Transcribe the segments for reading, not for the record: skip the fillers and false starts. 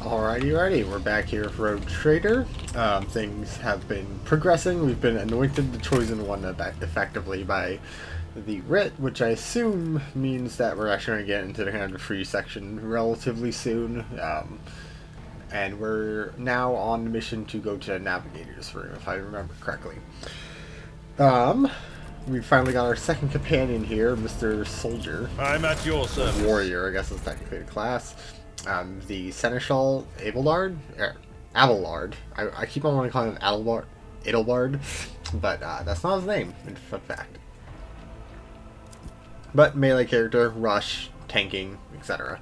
Alrighty, we're back here with Rogue Trader. Things have been progressing. We've been anointed the chosen one effectively by the writ, which I assume means that we're actually going to get into the kind of free section relatively soon. And we're now on the mission to go to the Navigator's room, if I remember correctly. We finally got our second companion here, Mr. Soldier. I'm at your service. Warrior, I guess is technically the class. The Seneschal Abelard, Abelard. I keep on wanting to call him Adelbard, but that's not his name, in fact. But melee character, rush, tanking, etc.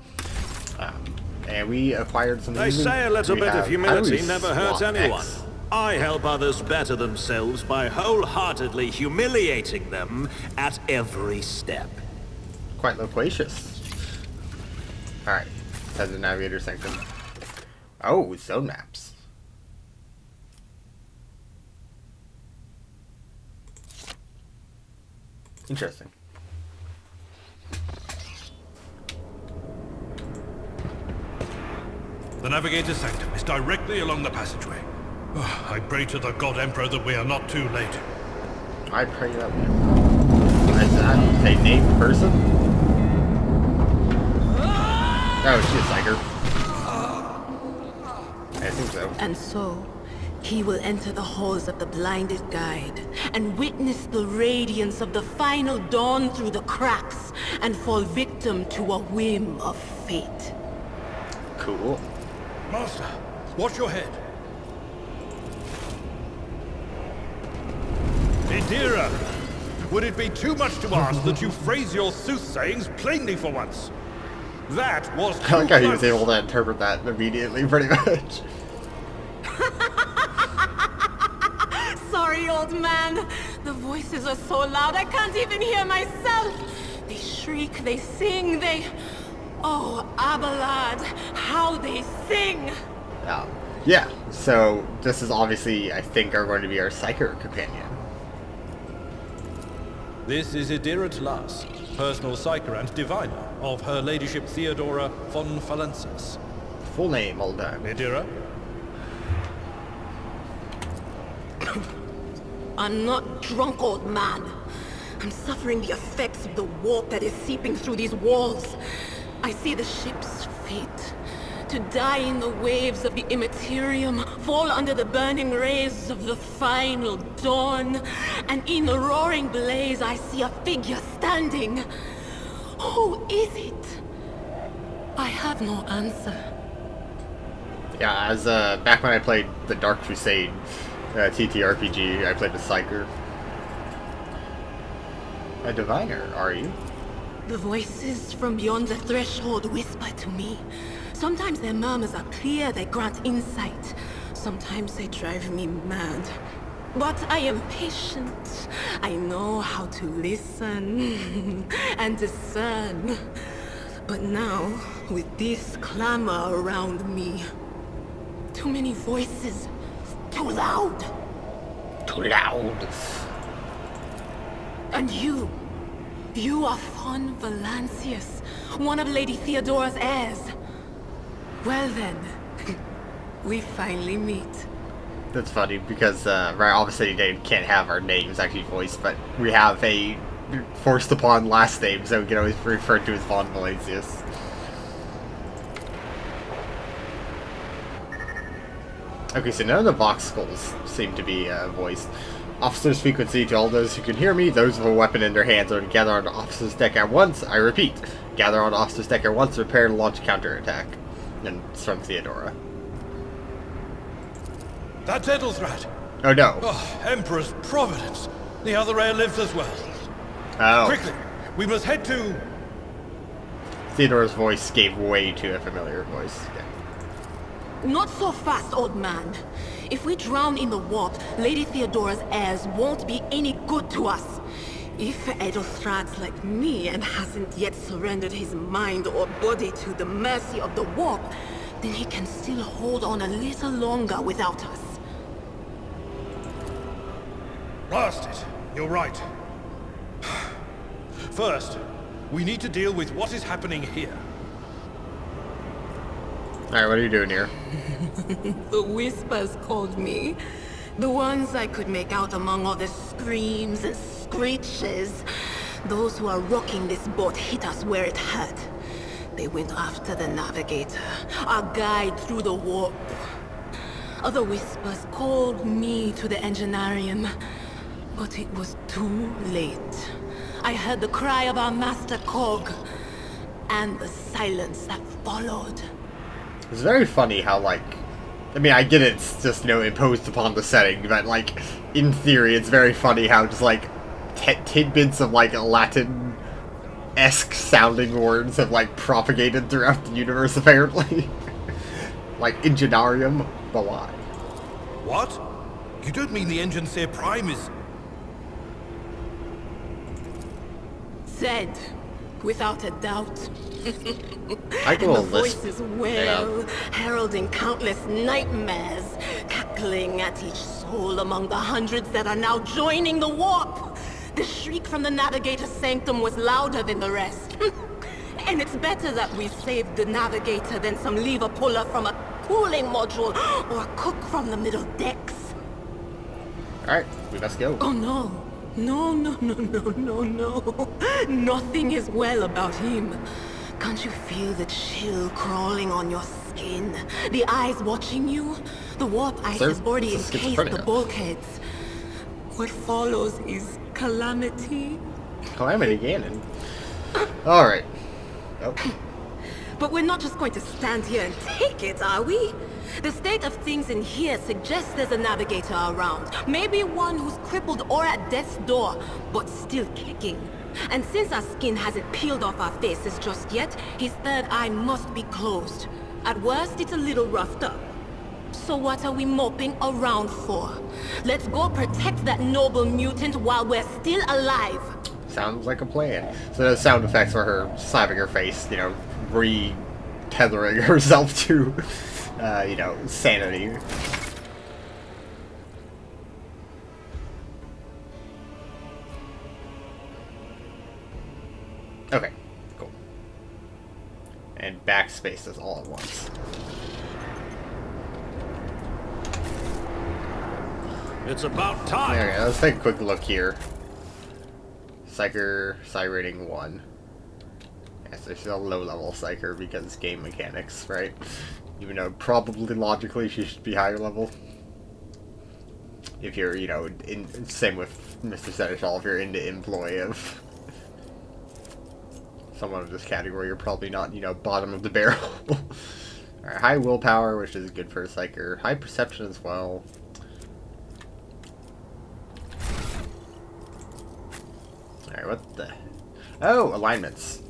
And we acquired some. They say a little bit of humility never hurts anyone. I help others better themselves by wholeheartedly humiliating them at every step. Quite loquacious. Alright, head to the Navigator Sanctum. Oh, zone maps. Interesting. The Navigator's Sanctum is directly along the passageway. Oh, I pray to the God Emperor that we are not too late. I pray that we are. Is that a named person? Oh, is she a Psycher? I think so. And so, he will enter the halls of the blinded guide and witness the radiance of the final dawn through the cracks and fall victim to a whim of fate. Cool. Master, watch your head. Idira, would it be too much to ask that you phrase your soothsayings plainly for once? That was too I like how he was close. able to interpret that immediately, pretty much. Sorry, old man. The voices are so loud I can't even hear myself. They shriek, they sing, they... Oh, Abelard, how they sing! Yeah, so this is obviously, I think, are going to be our Psycher companion. This is Idira Tlas, personal psycher and diviner of Her Ladyship Theodora von Valensis. Full name, all done. Idira? I'm not drunk, old man. I'm suffering the effects of the warp that is seeping through these walls. I see the ship's fate. To die in the waves of the immaterium, fall under the burning rays of the final dawn. And in the roaring blaze, I see a figure standing. Who is it? I have no answer. Yeah, as back when I played the Dark Crusade TTRPG, I played the Psycher. A diviner, are you? The voices from beyond the threshold whisper to me. Sometimes their murmurs are clear, they grant insight. Sometimes they drive me mad. But I am patient. I know how to listen and discern. But now, with this clamor around me, too many voices, too loud. Too loud. And you are von Valancius, one of Lady Theodora's heirs. Well then, we finally meet. That's funny because, right, obviously they can't have our names actually voiced, but we have a forced upon last name, so we can always refer to as Von Valancius. Okay, so none of the Vox skulls seem to be voiced. Officer's frequency to all those who can hear me. Those with a weapon in their hands are to gather on the officer's deck at once. I repeat, gather on the officer's deck at once, prepare to launch a counterattack. And it's from Theodora. That's Edelthrat. Oh no. Oh, Emperor's providence. The other heir lives as well. Oh. Quickly, we must head to... Theodora's voice gave way to a familiar voice. Yeah. Not so fast, old man. If we drown in the warp, Lady Theodora's heirs won't be any good to us. If Edelthrat's like me and hasn't yet surrendered his mind or body to the mercy of the warp, then he can still hold on a little longer without us. Blast it. You're right. First, we need to deal with what is happening here. Alright, what are you doing here? The whispers called me. The ones I could make out among all the screams and screeches. Those who are rocking this boat hit us where it hurt. They went after the navigator, our guide through the warp. Other whispers called me to the enginarium, but it was too late. I heard the cry of our master Cog, and the silence that followed. It's very funny how, like, I mean, I get it's just, imposed upon the setting, but, like, in theory, it's very funny how just, like, tidbits of, like, Latin-esque sounding words have, like, propagated throughout the universe, apparently. Like, enginarium, but why? What? You don't mean the engine Seer Prime is... Said, without a doubt. I And the voices wail, heralding countless nightmares, cackling at each soul among the hundreds that are now joining the warp. The shriek from the navigator's sanctum was louder than the rest. And it's better that we saved the navigator than some lever puller from a cooling module or a cook from the middle decks. Alright, we must go. Oh no. No. Nothing is well about him. Can't you feel the chill crawling on your skin? The eyes watching you? The warp ice has already encased the bulkheads. What follows is calamity. Calamity Ganon. Alright. Oh. But we're not just going to stand here and take it, are we? The state of things in here suggests there's a navigator around. Maybe one who's crippled or at death's door, but still kicking. And since our skin hasn't peeled off our faces just yet, his third eye must be closed. At worst, it's a little roughed up. So what are we moping around for? Let's go protect that noble mutant while we're still alive. Sounds like a plan. So those sound effects were her slapping her face, re-tethering herself to, sanity. Okay, cool. And backspace does all at once. It's about time. There we go. Let's take a quick look here. Psycher, Psy rating 1. Yes, she's a low-level Psycher because game mechanics, right? Even though probably logically she should be higher level. If you're, same with Mr. Seneschal, if you're into employ of someone of this category, you're probably not, bottom of the barrel. Alright, high willpower, which is good for a Psycher. High perception as well. Alright, what the... Oh, alignments.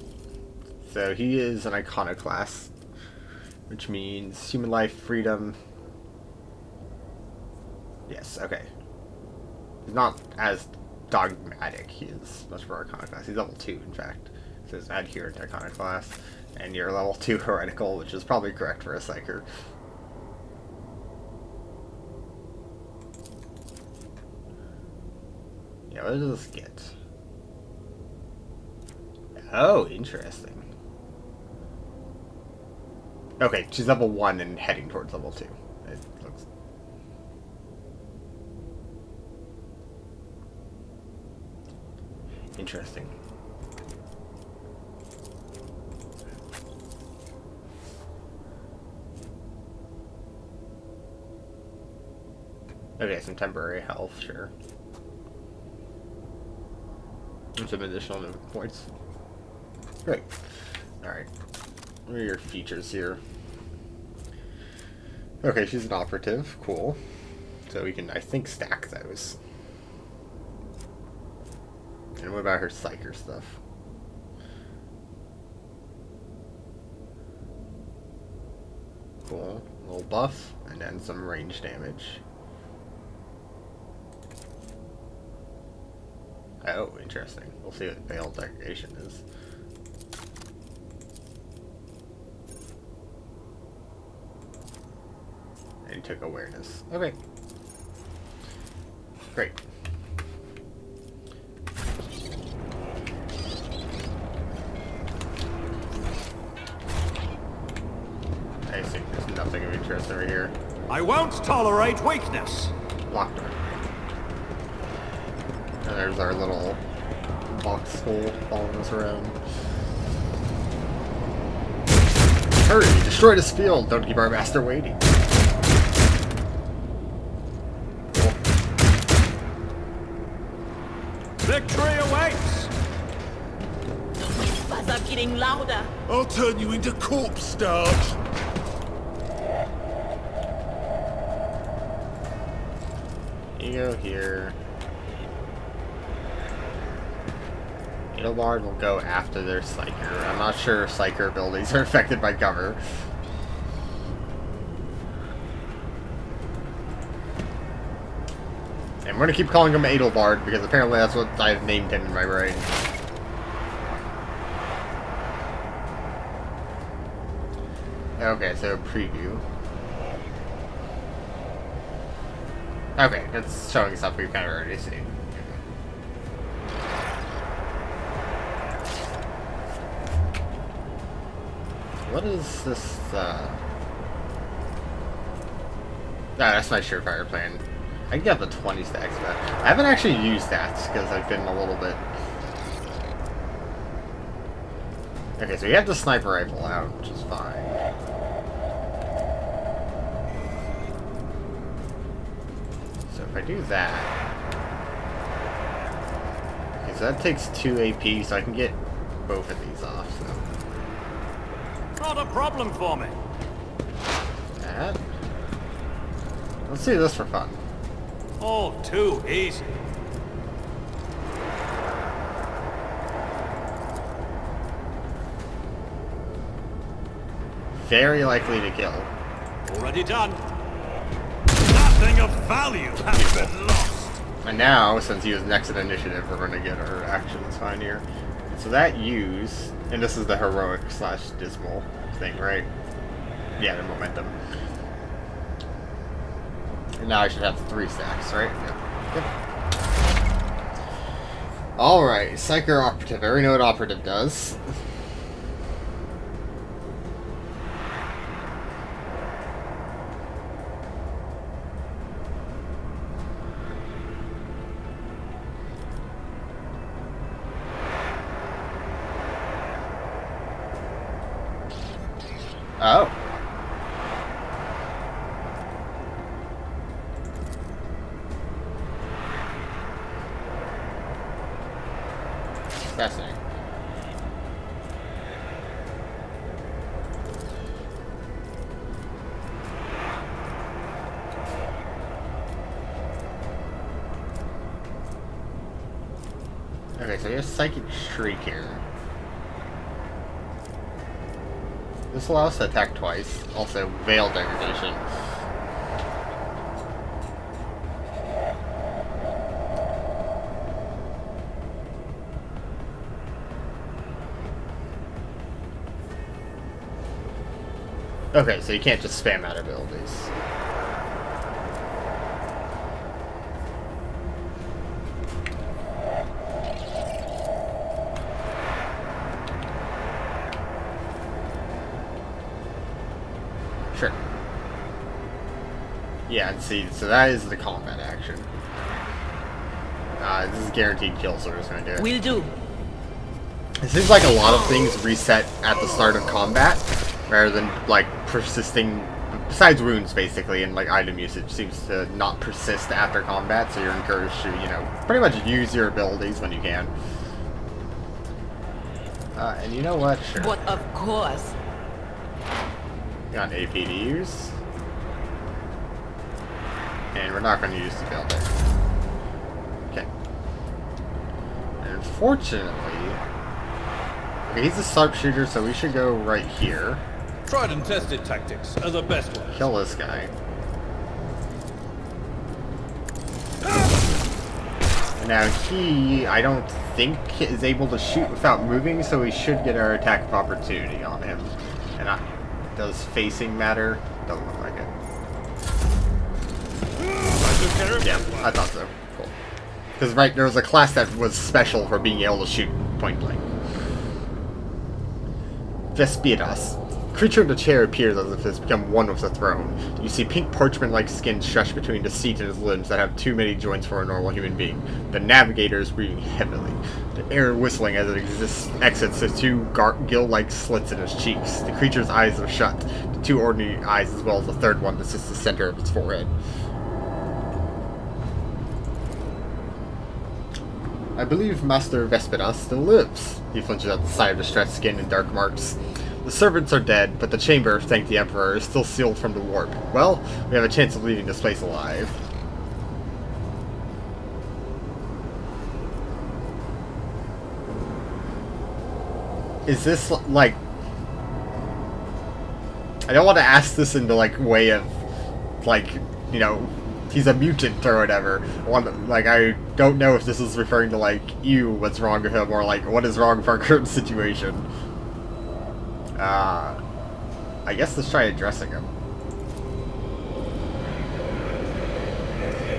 So he is an iconoclast, which means human life, freedom... Yes, okay. He's not as dogmatic. He is much more iconoclast. He's level 2, in fact. It says adherent iconoclast. And you're level 2 heretical, which is probably correct for a Psycher. Yeah, what does this get? Oh, interesting. Okay, she's level 1 and heading towards level 2. It looks... Interesting. Okay, some temporary health, sure. And some additional movement points. Great. Alright. What are your features here? Okay, she's an operative. Cool. So we can, I think, stack those. And what about her Psycher stuff? Cool. A little buff, and then some range damage. Oh, interesting. We'll see what Veiled Degradation is. And he took awareness. Okay. Great. I see. nothing of interest over here. I won't tolerate weakness. Locked door. And there's our little box hole following us around. Hurry! Destroy this field! Don't keep our master waiting. Cool. Victory awaits! The whispers are getting louder. I'll turn you into corpse starch. You go here. Edelbard will go after their Psycher. I'm not sure if Psycher abilities are affected by cover. And I'm gonna keep calling him Edelbard because apparently that's what I've named him in my brain. Okay, so preview. Okay, it's showing stuff we've kind of already seen. What is this, that's my surefire plan. I can get up to 20 stacks of that. I haven't actually used that, because I've been a little bit... Okay, so you have the sniper rifle out, which is fine. So if I do that... Okay, so that takes 2 AP, so I can get both of these off, so... Not a problem for me. That. Let's do this for fun. All too easy. Very likely to kill. Already done. Nothing of value has been lost. And now, since he was next in initiative, we're going to get our actions fine here. So that use, and this is the heroic / dismal thing, right? Yeah, the momentum. And now I should have 3 stacks, right? Yep. Alright, Psycher Operative. I already know what Operative does. Oh. Fascinating. Okay, so here's Psychic Shriek here. This allows us to attack twice. Also, Veil Degradation. Okay, so you can't just spam out abilities. Sure. Yeah, and see, so that is the combat action. This is guaranteed kill, so we're just gonna do it. Will do. It seems like a lot of things reset at the start of combat, rather than, like, persisting, besides wounds, basically, and, like, item usage seems to not persist after combat, so you're encouraged to, you know, pretty much use your abilities when you can. And you know what? Sure. But of course. Got an AP to use. And we're not going to use the builder. Okay. And unfortunately... Okay, he's a sharpshooter, so we should go right here. Tried and tested tactics are the best ones. Kill this guy. And now he, I don't think, is able to shoot without moving, so we should get our attack of opportunity on him. And does facing matter? Doesn't look like it. Yeah, I thought so. Cool. Because, right, there was a class that was special for being able to shoot point blank. Vespiras. creature in the chair appears as if it has become one with the throne. You see pink parchment-like skin stretched between the seat and his limbs that have too many joints for a normal human being. The navigator is breathing heavily, the air whistling as it exits the two gill-like slits in his cheeks. The creature's eyes are shut, the two ordinary eyes as well as the third one that sits the center of its forehead. I believe Master Vespina still lives. He flinches at the sight of the stretched skin and dark marks. The servants are dead, but the chamber, thank the Emperor, is still sealed from the warp. Well, we have a chance of leaving this place alive. Is this, like... I don't want to ask this in the, like, way of, like, you know, he's a mutant or whatever. I don't know if this is referring to, like, what's wrong with him, or, like, what is wrong with our current situation. I guess let's try addressing him.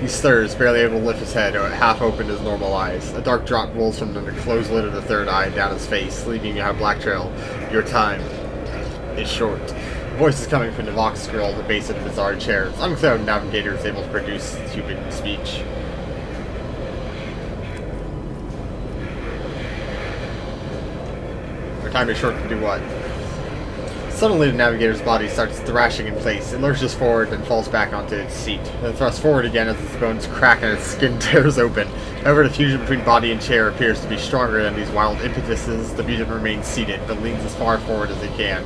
He stirs, barely able to lift his head, half open his normal eyes. A dark drop rolls from the closed lid of the third eye down his face, leaving behind a black trail. Your time is short. A voice is coming from the vox grill at the base of the bizarre chair. It's unclear how the navigator is able to produce human speech. Your time is short to do what? Suddenly, the navigator's body starts thrashing in place. It lurches forward and falls back onto its seat. Then thrusts forward again as its bones crack and its skin tears open. However, the fusion between body and chair appears to be stronger than these wild impetuses. The mutant remains seated, but leans as far forward as he can,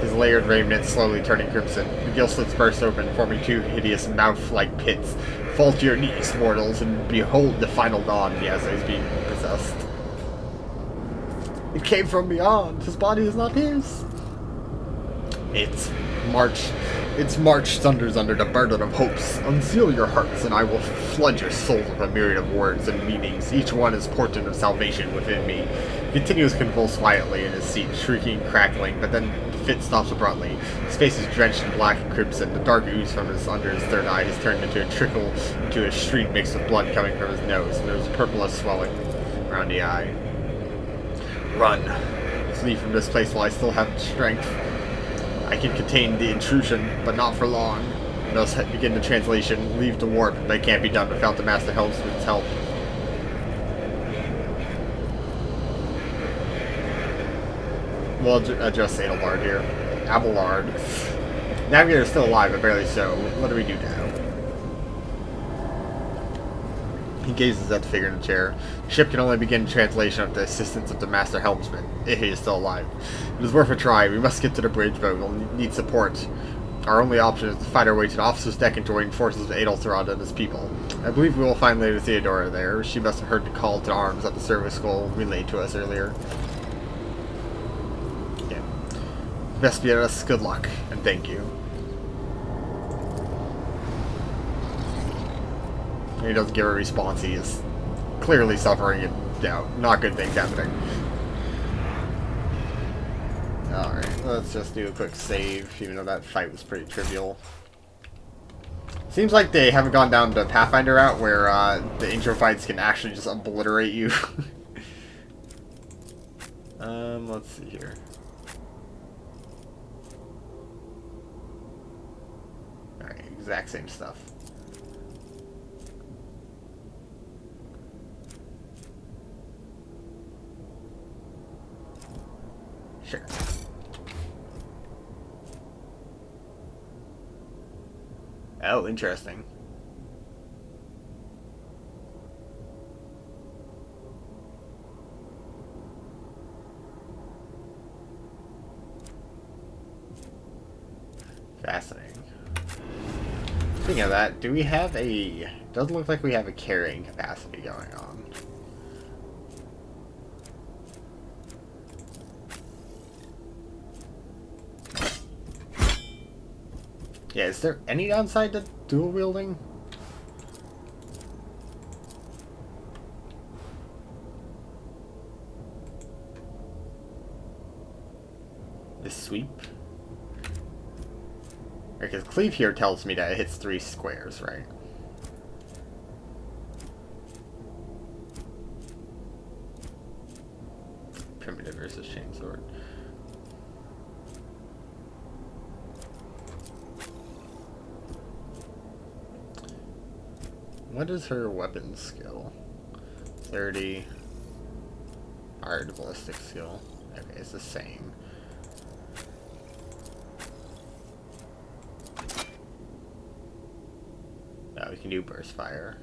his layered raiment slowly turning crimson. The gill slits burst open, forming two hideous mouth-like pits. Fall to your knees, mortals, and behold the final dawn. Yes, he's being possessed. It came from beyond. His body is not his. Its march thunders under the burden of hopes. Unseal your hearts, and I will flood your souls with a myriad of words and meanings. Each one is portent of salvation within me. He continues to convulse violently in his seat, shrieking, crackling, but then the fit stops abruptly. His face is drenched in black and crimson. The dark ooze from under his third eye has turned into a stream mixed with blood coming from his nose, and there's purplish swelling around the eye. Run. Flee from this place while I still have strength. I can contain the intrusion, but not for long. And thus begin the translation. Leave the warp, but it can't be done without the Master Helmsman's help. We'll adjust Abelard here. Abelard. Navigator is still alive, but barely so. What do we do now? He gazes at the figure in the chair. The ship can only begin translation with the assistance of the Master Helmsman, if he is still alive. It is worth a try. We must get to the bridge, but we'll need support. Our only option is to fight our way to the officer's deck and join forces with Adelthrod and his people. I believe we will find Lady Theodora there. She must have heard the call to arms that the service school relayed to us earlier. Yeah. Vespierus, good luck, and thank you. He doesn't give a response. He is clearly suffering and not good things happening. Alright, let's just do a quick save, even though that fight was pretty trivial. Seems like they haven't gone down the Pathfinder route where the intro fights can actually just obliterate you. Let's see here. Alright, exact same stuff. Sure. Oh, interesting. Fascinating. Speaking of that, do we have a... Doesn't look like we have a carrying capacity going on. Yeah, is there any downside to dual wielding? The sweep? Because Cleave here tells me that it hits 3 squares, right? Primitive versus chainsword. What is her weapon skill? 30. Hard ballistic skill. Okay, it's the same. Oh, we can do burst fire.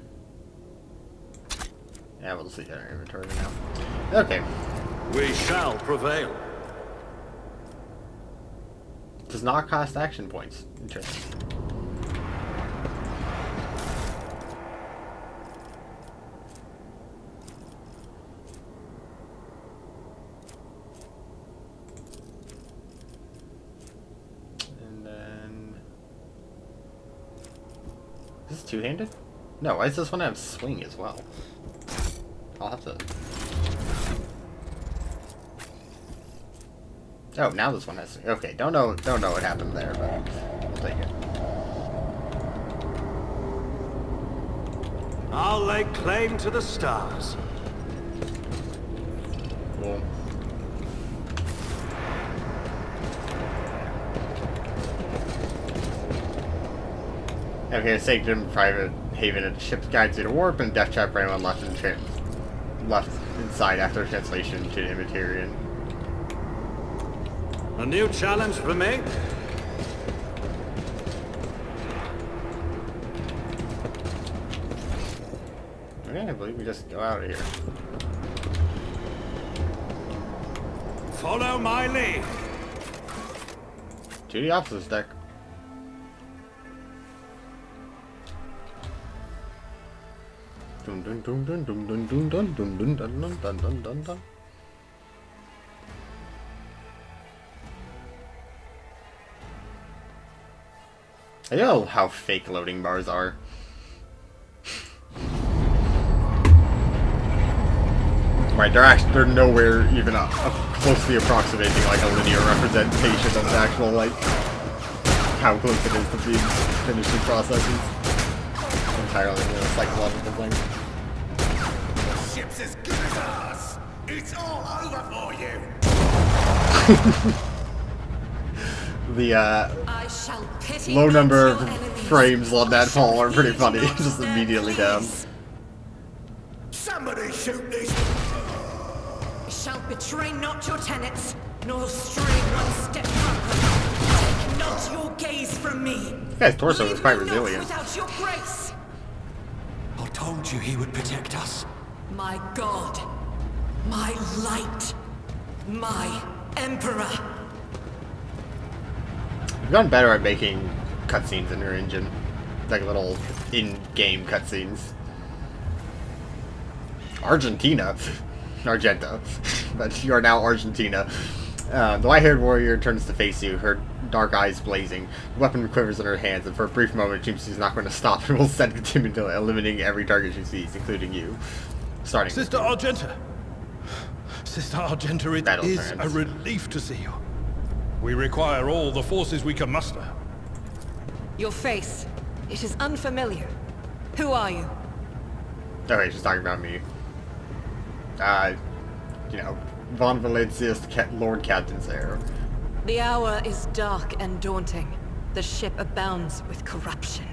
Yeah, we'll see that in our inventory now. Okay. We shall prevail. Does not cost action points. Interesting. And then... Is this two-handed? No, why does this one have swing as well? I'll have to... Oh, now this one has... Okay, don't know what happened there, but we'll take it. I'll lay claim to the stars. Cool. Okay, Sacred and Private Haven at ship's guide to the warp, and death trap for anyone left inside after translation to Immaterian. A new challenge for me? Okay, I believe we just go out of here. Follow my lead. To the officers deck. Dun dun dun dun dun dun dun dun dun dun dun dun dun dun dun. I know how fake loading bars are. Right, they're nowhere even closely approximating like a linear representation of the actual like how close it is to being finishing processes. Entirely a psychological thing. The ship's as good as ours. It's all over for you. The I shall pity low number your of enemies. frames on that fall are pretty funny. Not Just their immediately down. place. Somebody shoot these. I shall betray not your tenets, nor stray one step from them. Take not your gaze from me. This guy's torso is Leave quite me not resilient. without your grace. I told you he would protect us. My God, my light, my emperor. We've gotten better at making cutscenes in her engine. Like little in-game cutscenes. Argentina. Argenta. But you are now Argentina. The white-haired warrior turns to face you, her dark eyes blazing. The weapon quivers in her hands, and for a brief moment, she's not going to stop and will send him into eliminating every target she sees, including you. Starting Sister Argenta! Sister Argenta, it Battle is turns. a relief to see you. We require all the forces we can muster. Your face, it is unfamiliar. Who are you? Okay, she's talking about me. You know, Von Valencia's Lord Captain's heir. The hour is dark and daunting. The ship abounds with corruption.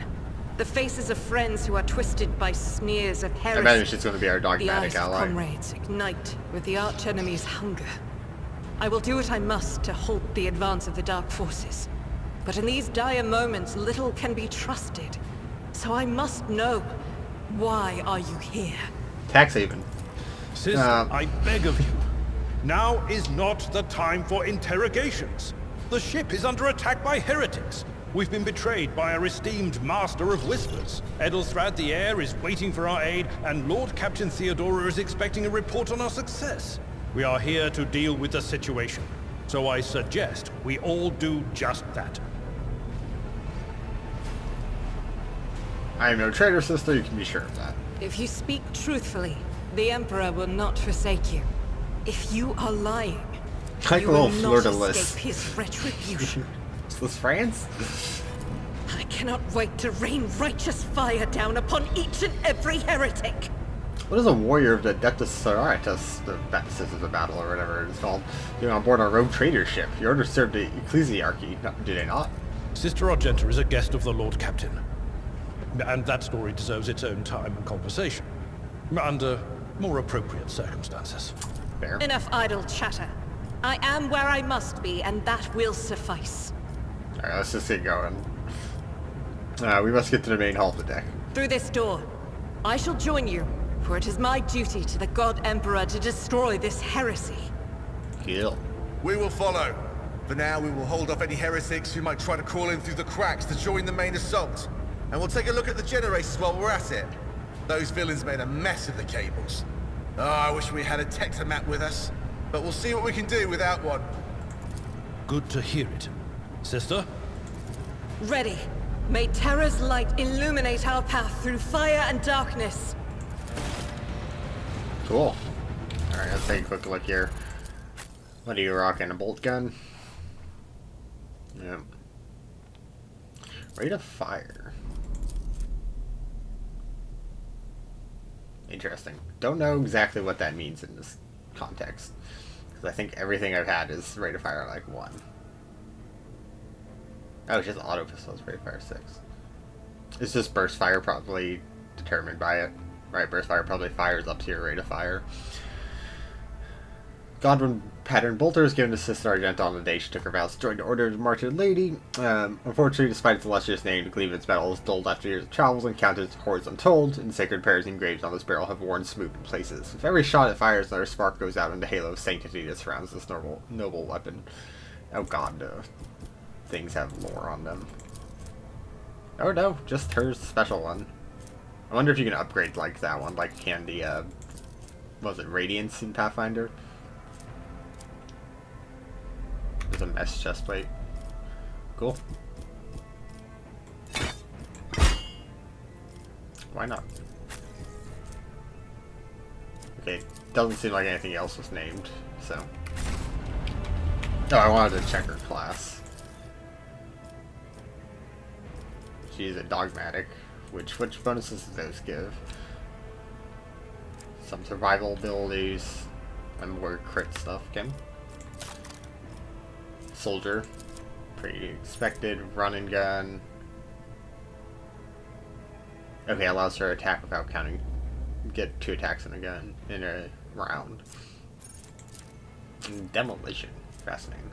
The faces of friends who are twisted by sneers of I heresy. imagine she's going to be our The dogmatic eyes of ally. comrades ignite with the archenemy's hunger. I will do what I must to halt the advance of the dark forces. But in these dire moments, little can be trusted. So I must know, why are you here? Tax haven. Sister, I beg of you. Now is not the time for interrogations. The ship is under attack by heretics. We've been betrayed by our esteemed Master of Whispers. Edelthrad the Heir is waiting for our aid, and Lord Captain Theodora is expecting a report on our success. We are here to deal with the situation. So I suggest we all do just that. I am no traitor, sister, you can be sure of that. If you speak truthfully, the Emperor will not forsake you. If you are lying, Like you a little will not fleur-de-lis. escape his retribution. Is this France? I cannot wait to rain righteous fire down upon each and every heretic. What is a warrior of the Adeptus Sororitas, the Baptist of the Battle, or whatever it's called, doing on board our rogue trader ship? Your orders served the ecclesiarchy, do they not? Sister Argenta is a guest of the Lord Captain. And that story deserves its own time and conversation. Under more appropriate circumstances. Fair. Enough idle chatter. I am where I must be, and that will suffice. Alright, let's just get going. We must get to the main hall of the deck. Through this door. I shall join you, for it is my duty to the God Emperor to destroy this heresy. Kill. We will follow. For now, we will hold off any heretics who might try to crawl in through the cracks to join the main assault. And we'll take a look at the generators while we're at it. Those villains made a mess of the cables. Oh, I wish we had a Tectomat with us. But we'll see what we can do without one. Good to hear it. Sister? Ready. May Terra's light illuminate our path through fire and darkness. Cool. Alright, let's take a quick look here. What are you rocking? A bolt gun? Yep. Rate of fire. Interesting. Don't know exactly what that means in this context. Because I think everything I've had is rate of fire like 1. Oh, it's just auto pistols, rate of fire 6. It's just burst fire probably determined by it. Right, burst fire probably fires up to your rate of fire. Godwin pattern bolter is given to Sister Argenta on the day she took her vows to join the Order of the Martyred Lady. Unfortunately, despite its illustrious name, to cleave its medal is dulled after years of travels and encounters hordes untold, and sacred prayers engraved on this barrel have worn smooth in places. If every shot it fires, another spark goes out in the halo of sanctity that surrounds this noble weapon. Oh god, no. Things have lore on them. Oh no, just her special one. I wonder if you can upgrade like that one, like can the, was it Radiance in Pathfinder? There's a mesh chestplate. Cool. Why not? Okay, doesn't seem like anything else was named, so. Oh, I wanted to check her class. She's a dogmatic. Which bonuses do those give? Some survival abilities and more crit stuff, Kim. Soldier. Pretty expected. Run and gun. Okay, allows her to attack without counting. Get 2 attacks in a gun in a round. And demolition. Fascinating.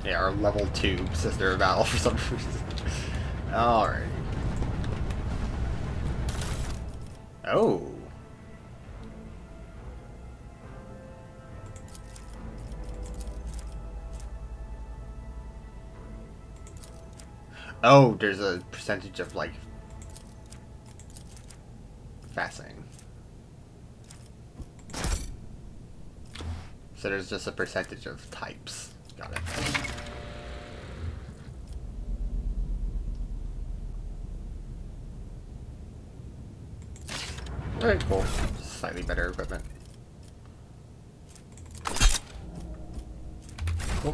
Yeah, our level 2 Sister of Battle for some reason. Alright. Oh. Oh, there's a percentage of, like, fascinating. So there's just a percentage of types. Got it. Very cool. Slightly better equipment. Cool.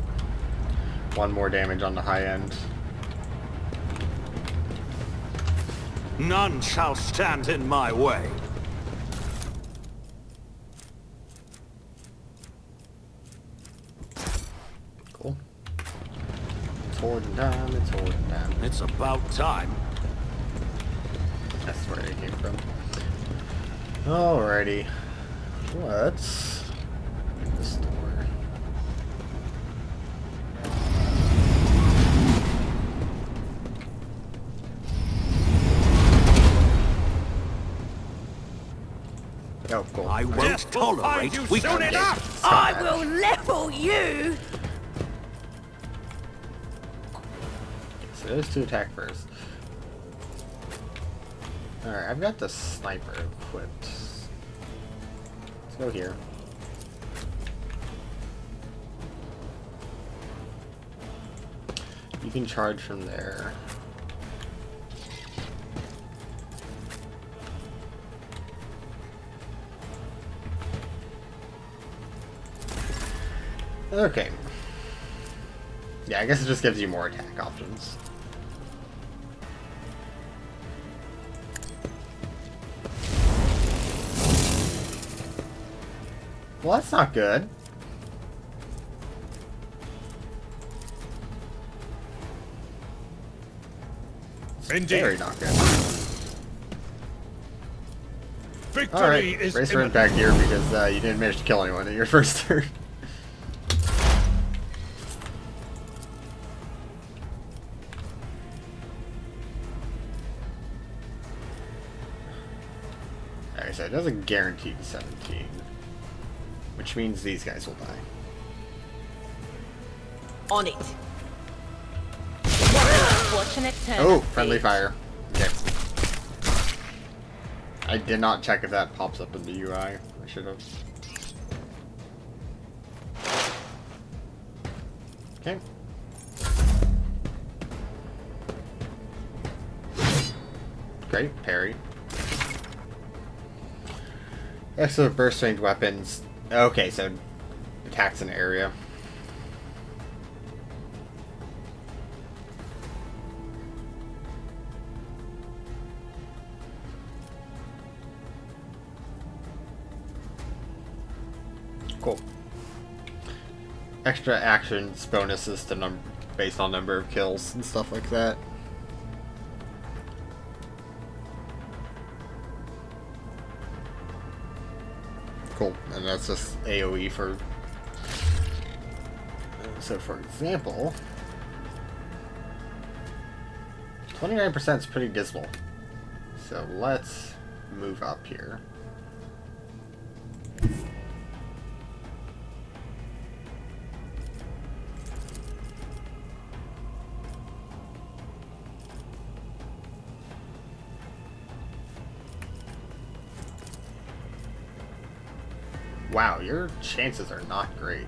1 more damage on the high end. None shall stand in my way. Cool. It's hoarding time, it's hoarding time. It's about time. That's where it came from. Alrighty. Let's get this door. Oh, cool. I won't tolerate weakness. I will level you! So those 2 attack first. Alright, I've got the sniper equipped. Let's go here. You can charge from there. Okay. Yeah, I guess it just gives you more attack options. Well, that's not good. Indeed. Very not good. Victory Alright, is race run back here because you didn't manage to kill anyone in your first turn. Alright, so it doesn't guarantee 17. Which means these guys will die. On it. What an unfortunate turn. Oh, friendly fire. Okay. I did not check if that pops up in the UI. I should have. Okay. Great, parry. Excellent burst range weapons. Okay, so attacks an area. Cool. Extra actions bonuses to based on number of kills and stuff like that. Cool, and that's just AoE for. So, for example, 29% is pretty dismal. So let's move up here. Wow, your chances are not great.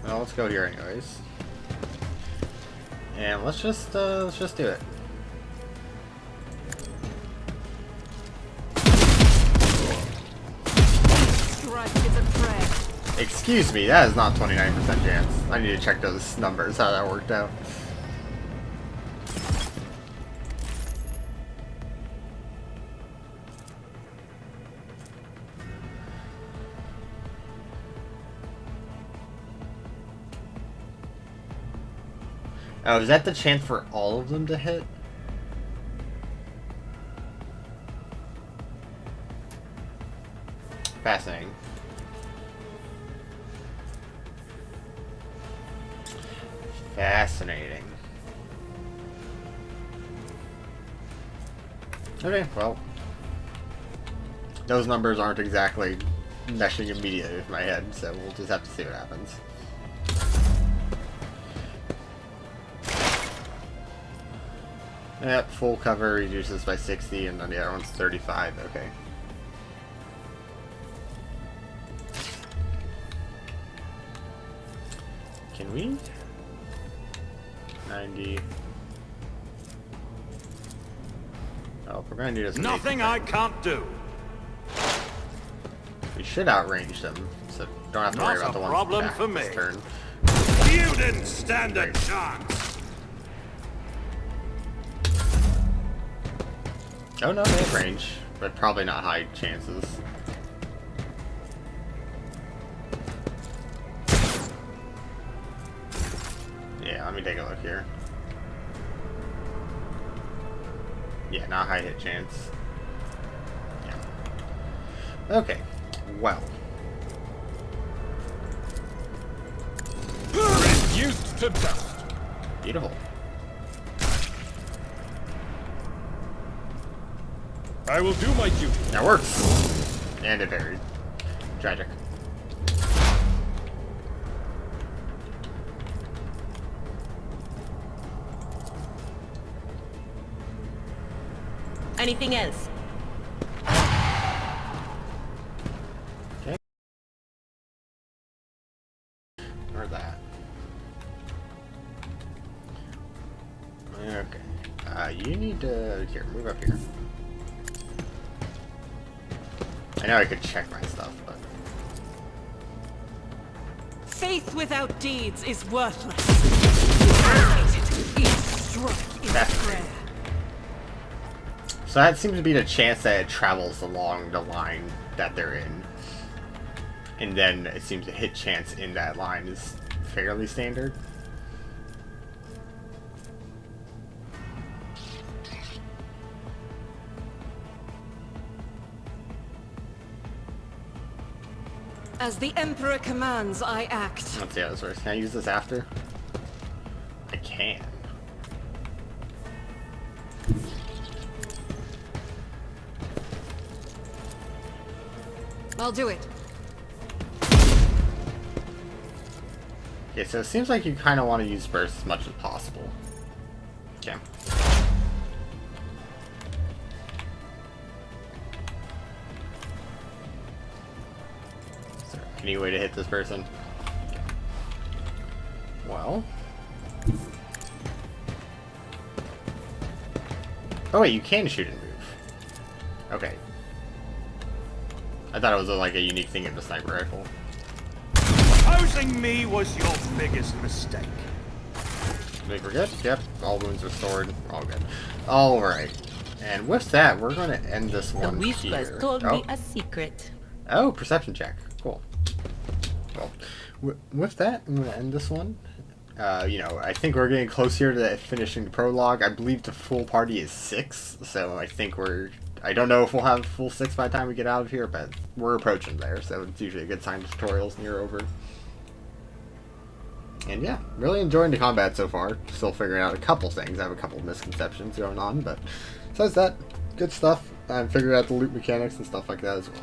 Well, let's go here anyways. And let's just do it. Strike is a prayer. Excuse me, that is not 29% chance. I need to check those numbers, how that worked out. Oh, is that the chance for all of them to hit? Fascinating. Fascinating. Okay, well. Those numbers aren't exactly meshing immediately with my head, so we'll just have to see what happens. Yep, full cover reduces by 60, and then the other one's 35. Okay. Can we? 90. Oh, we're gonna do this. Nothing I can't do. We should outrange them, so don't have to worry about the ones problem back for me. this turn. You didn't stand a chance. Oh no, they have range, but probably not high chances. Yeah, let me take a look here. Yeah, not high hit chance. Yeah. Okay, well. Reduced to dust. Beautiful. I will do my duty. That works. And it varied. Tragic. Anything else? Okay. Or that. Okay. You need to... Here, move up here. I know I could check my stuff, but... Faith without deeds is worthless. Each stroke is a prayer. So that seems to be the chance that it travels along the line that they're in. And then it seems a hit chance in that line is fairly standard. As the Emperor commands, I act. Let's see how this works. Can I use this after? I can. I'll do it. Okay, so it seems like you kind of want to use burst as much as possible. Okay. Is there any way to hit this person? Well. Oh wait, you can shoot and move. Okay. I thought it was like a unique thing in the sniper rifle. Opposing me was your biggest mistake. Think we're good? Yep. All wounds restored. All good. Alright. And with that, we're going to end this one The Whispers here. told me a secret. Oh, perception check. Cool. Well, with that, I'm going to end this one. You know, I think we're getting close here to finishing the prologue. I believe the full party is 6, so I think I don't know if we'll have full 6 by the time we get out of here, but we're approaching there, so it's usually a good sign tutorial's near over. And yeah, really enjoying the combat so far. Still figuring out a couple things. I have a couple of misconceptions going on, but besides that, good stuff. I'm figuring out the loot mechanics and stuff like that as well.